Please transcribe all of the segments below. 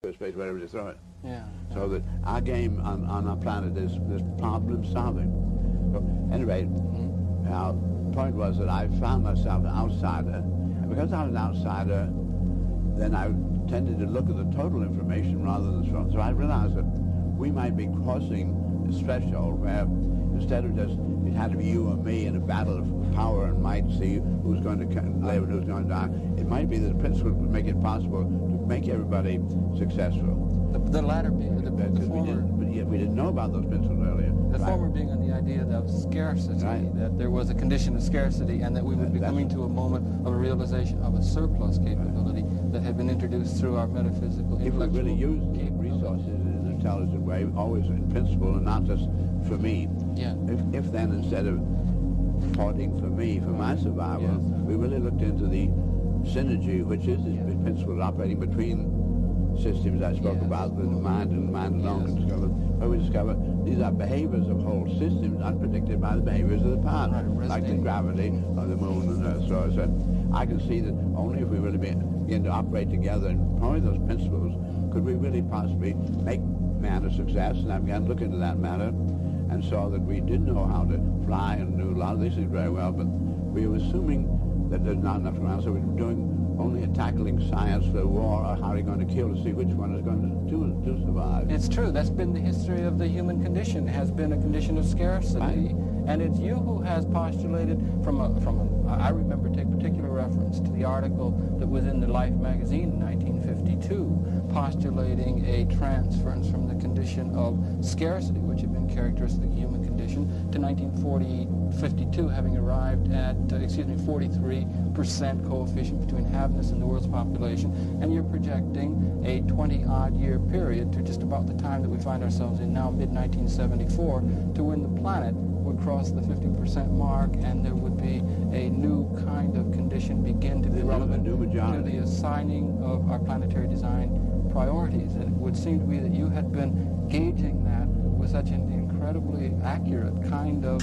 first place wherever to throw it. Yeah. So that our game on our planet is problem solving. So anyway, our point was that I found myself an outsider, and because I was an outsider, then I tended to look at the total information rather than the strong. So I realized that we might be crossing this threshold where instead of just it had to be you or me in a battle of power and might, see who's going to live and who's going to die, it might be that the principle would make it possible to make everybody successful. The latter being the former. We didn't know about those principles earlier. The former being on the idea of scarcity, that there was a condition of scarcity, and that we would be coming to a moment of a realization of a surplus capability that had been introduced through our metaphysical, if we really use resources in an intelligent way, always in principle and not just for me. Yeah. If then instead of parting for me, for my survival, we really looked into the synergy, which is this principle operating between systems I spoke about, the mind and the mind alone can discover, where we discover these are behaviors of whole systems unpredicted by the behaviors of the past, like the gravity of the moon and Earth. So I said, I can see that only if we really begin to operate together and employ those principles could we really possibly make man a success. And I began to look into that matter and saw that we did know how to fly and do a lot of these things very well, but we were assuming that there's not enough around, so we were doing only a tackling science for war, or how are you going to kill to see which one is going to survive. It's true. That's been the history of the human condition, has been a condition of scarcity. Right. And it's you who has postulated I remember take particular reference to the article that was in the Life magazine in 1952, postulating a transference from the condition of scarcity, which had been characteristic of the human condition, to 1952 having arrived at, 43% coefficient between happiness and the world's population, and you're projecting a 20-odd year period to just about the time that we find ourselves in now, mid-1974, to when the planet would cross the 50% mark, and there would be a new kind of condition begin to be relevant to the assigning of our planetary design priorities. And it would seem to me that you had been gauging that with such an incredibly accurate kind of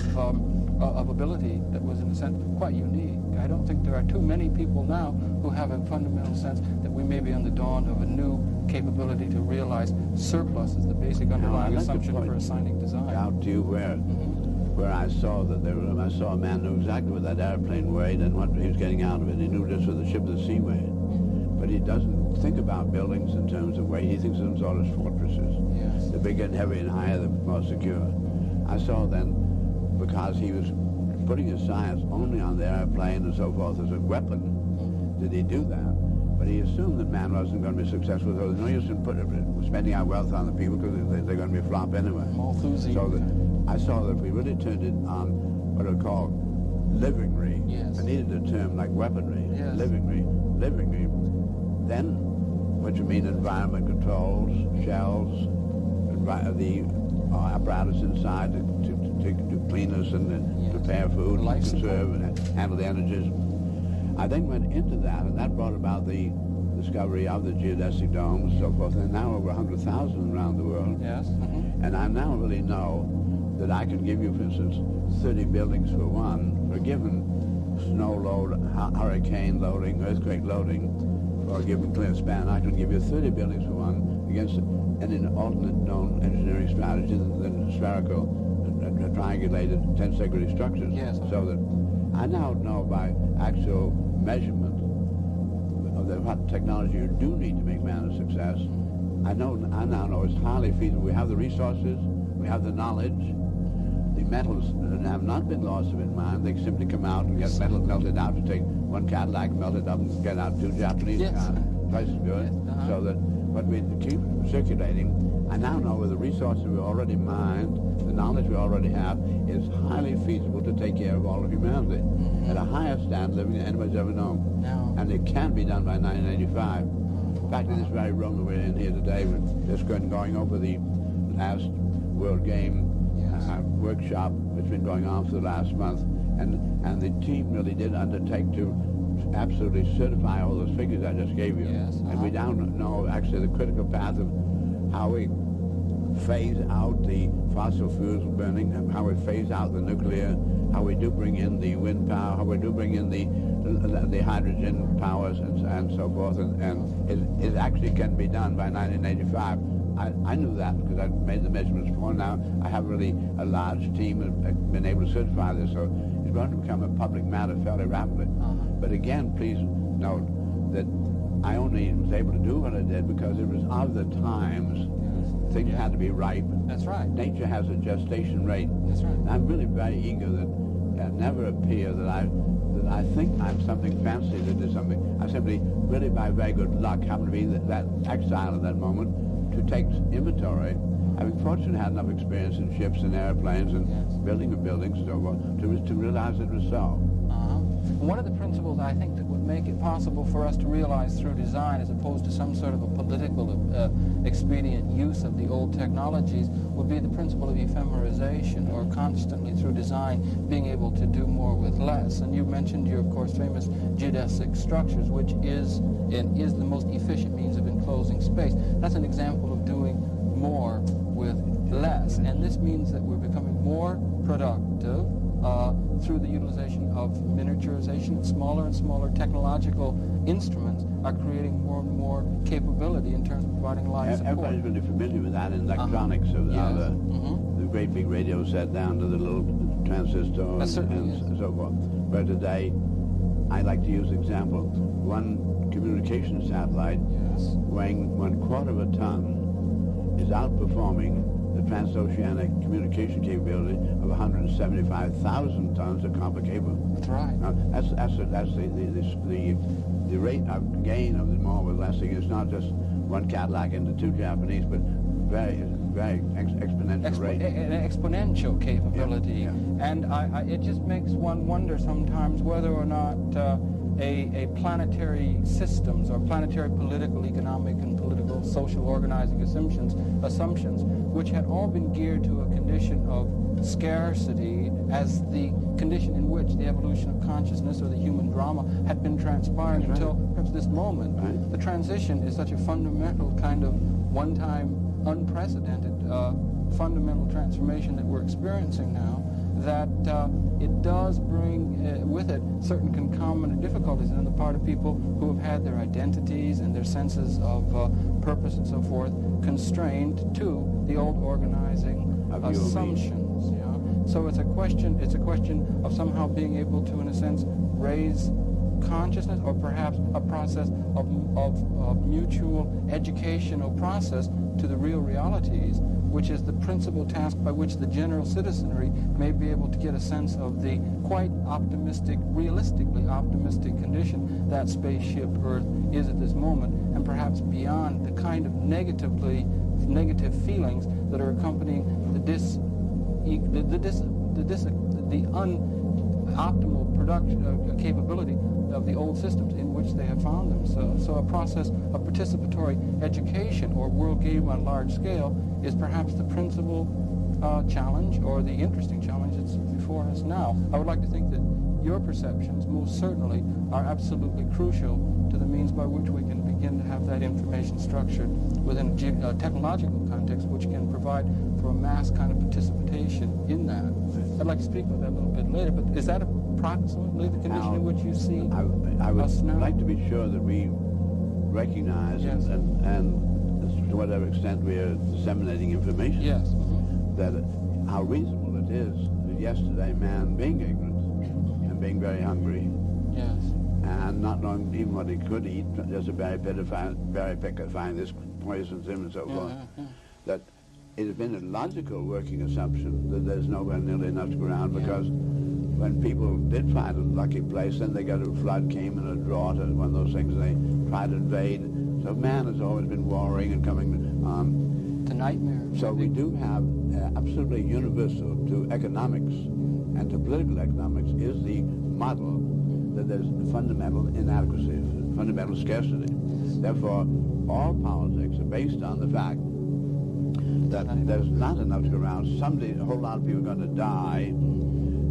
ability that was, in a sense, quite unique. I don't think there are too many people now who have a fundamental sense that we may be on the dawn of a new capability to realize surplus as the basic underlying assumption for assigning design. Out to you where I saw that I saw a man knew exactly what that airplane weighed and what he was getting out of it. He knew just what the ship of the sea weighed. But he doesn't think about buildings in terms of weight. He thinks of them sort of as fortresses. Yes. The bigger and heavier and higher, the more secure. I saw then, because he was putting his science only on the airplane and so forth as a weapon, did he do that? But he assumed that man wasn't going to be successful, so there's no use in spending our wealth on the people because they're going to be a flop anyway. So that I saw that if we really turned it on what are called livery, I needed a term like weaponry, livery, then what you mean environment controls, shells, the apparatus inside to clean us and prepare food, and conserve and handle the energies. I then went into that, and that brought about the discovery of the geodesic domes and so forth, and now over 100,000 around the world. Yes. And I now really know that I can give you, for instance, 30 buildings for one, for a given snow load, hurricane loading, earthquake loading, for a given clear span. I can give you 30 buildings for one against an alternate known engineering strategy than spherical, triangulated 10-degree structures. Yes. So that I now know by actual measurement of what technology you do need to make man a success. I now know it's highly feasible. We have the resources, we have the knowledge. The metals have not been lost of in mind. They simply come out and get metal melted out. You take one Cadillac, melt it up, and get out two Japanese cars. Twice as good. So that what we keep circulating, I now know with the resources we already mined, the knowledge we already have, is highly feasible to take care of all of humanity at a higher standard of living than anybody's ever known. And it can be done by 1985. In fact, in this very room that we're in here today, we're just going over the last World Game workshop that's been going on for the last month, and the team really did undertake to absolutely certify all those figures I just gave you. And we now know actually the critical path of how we phase out the fossil fuels burning, and how we phase out the nuclear, how we do bring in the wind power, how we do bring in the the hydrogen powers and so forth, and it actually can be done by 1985. I knew that because I made the measurements before. Now I have really a large team and been able to certify this, so it's going to become a public matter fairly rapidly. But again, please note that I only was able to do what I did because it was of the times. Things had to be ripe. That's right. Nature has a gestation rate. That's right. And I'm really very eager that it never appear that I think I'm something fancy that is something. I simply, really by very good luck, happen to be that exile at that moment to take inventory. Having fortunately had enough experience in ships and airplanes and building of buildings and so forth to realize it was so. One of the principles I think that would make it possible for us to realize through design, as opposed to some sort of a political expedient use of the old technologies, would be the principle of ephemerization, or constantly through design being able to do more with less. And you mentioned your, of course, famous geodesic structures, which is the most efficient means of enclosing space. That's an example of doing more with less, and this means that we're becoming more productive through the utilization of miniaturization. Smaller and smaller technological instruments are creating more and more capability in terms of providing life support. Everybody's really familiar with that in electronics. So the great big radio set down to the little transistor and so forth. But today, I like to use the example, one communication satellite weighing 1/4 of a ton is outperforming the transoceanic communication capability of 175,000 tons of copper cable. That's right. Now, that's the rate of gain of the more with less thing. It's not just one Cadillac into two Japanese, but very exponential rate. An exponential capability. And it just makes one wonder sometimes whether or not a planetary systems or planetary political, economic, and political, social organizing assumptions, which had all been geared to a condition of scarcity as the condition in which the evolution of consciousness or the human drama had been transpiring until perhaps this moment. Right. The transition is such a fundamental kind of one-time, unprecedented fundamental transformation that we're experiencing now, that it does bring with it certain concomitant difficulties on the part of people who have had their identities and their senses of purpose and so forth constrained to the old organizing assumptions. So it's a question of somehow being able to, in a sense, raise consciousness, or perhaps a process of mutual educational process to the real realities, which is the principal task by which the general citizenry may be able to get a sense of the quite optimistic, realistically optimistic condition that spaceship Earth is at this moment, and perhaps beyond the kind of negative feelings that are accompanying the unoptimal production capability of the old systems in which they have found themselves. So a process of participatory education, or world game on large scale, is perhaps the principal challenge, or the interesting challenge that's before us now. I would like to think that your perceptions most certainly are absolutely crucial to the means by which we can begin to have that information structured within a technological context, which can provide for a mass kind of participation in that. I'd like to speak about that a little bit later, but is that approximately the condition in which you see I would us now? like to be sure that we recognize and to whatever extent we are disseminating information, that how reasonable it is that yesterday man, being ignorant and being very hungry, and not knowing even what he could eat, just a berry picker find this poisons him and so forth, that it has been a logical working assumption that there's nowhere nearly enough to go around, because when people did find a lucky place, then they got a flood came and a drought and one of those things, and they tried to invade. So man has always been warring and coming on. The nightmare. So we do have absolutely universal to economics and to political economics is the model that there's fundamental inadequacy, fundamental scarcity. Therefore, all politics are based on the fact that there's not enough to go around. Someday a whole lot of people are going to die,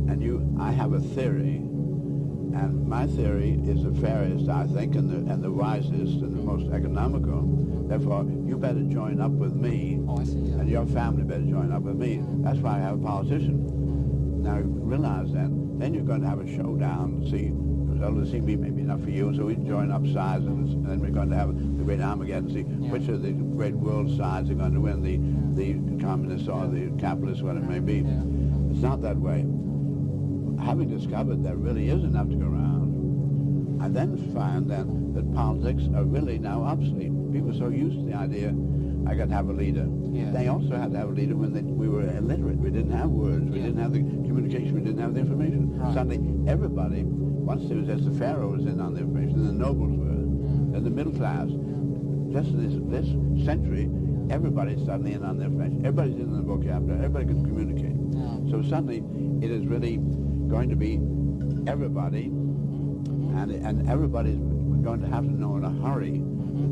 and I have a theory, and my theory is the fairest, I think, and the wisest and the most economical. Therefore, you better join up with me, and your family better join up with me. That's why I have a politician. Now, realize that. Then you're going to have a showdown to see LCB may be enough for you, and so we join up sides, and then we're going to have the great Armageddon, see which of the great world sides are going to win, the communists or the capitalists, what it may be. It's not that way. Having discovered there really is enough to go around, I then find then that politics are really now obsolete. People are so used to the idea, I got to have a leader. They also had to have a leader when we were illiterate. We didn't have words. We didn't have the communication. We didn't have the information. Suddenly, everybody, once there was just the pharaoh was in on the information, and the nobles were, and the middle class. Just this century, everybody's suddenly in on the information. Everybody's in the vocabulary. Everybody can communicate. So suddenly, it is really going to be everybody, and everybody's going to have to know in a hurry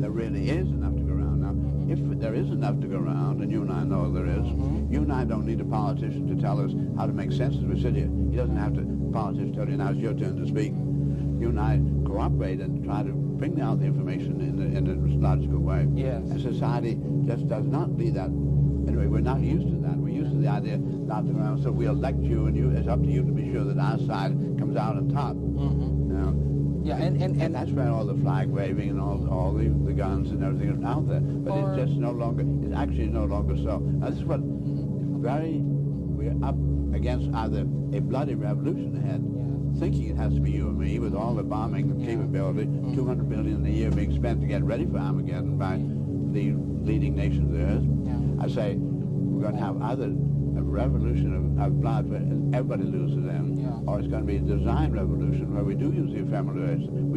that there really is enough to go around. Now, if there is enough to go around, and you and I know there is, you and I don't need a politician to tell us how to make sense as we sit here. He doesn't have to, politician tell you, now it's your turn to speak. You and I cooperate and try to bring out the information in a logical way. And society just does not need that. Anyway, we're not used to that. We're used to the idea not to go around, so we elect you, and it's up to you to be sure that our side comes out on top. And that's where all the flag waving and all the guns and everything are out there. But it's just no longer, it's actually no longer so. Now this is what we're up against either a bloody revolution ahead, thinking it has to be you and me with all the bombing capability, $200 billion a year being spent to get ready for Armageddon by the leading nations of the earth. I say we're going to have either a revolution of blood where everybody loses then, or it's going to be a design revolution where we do use the ephemeral.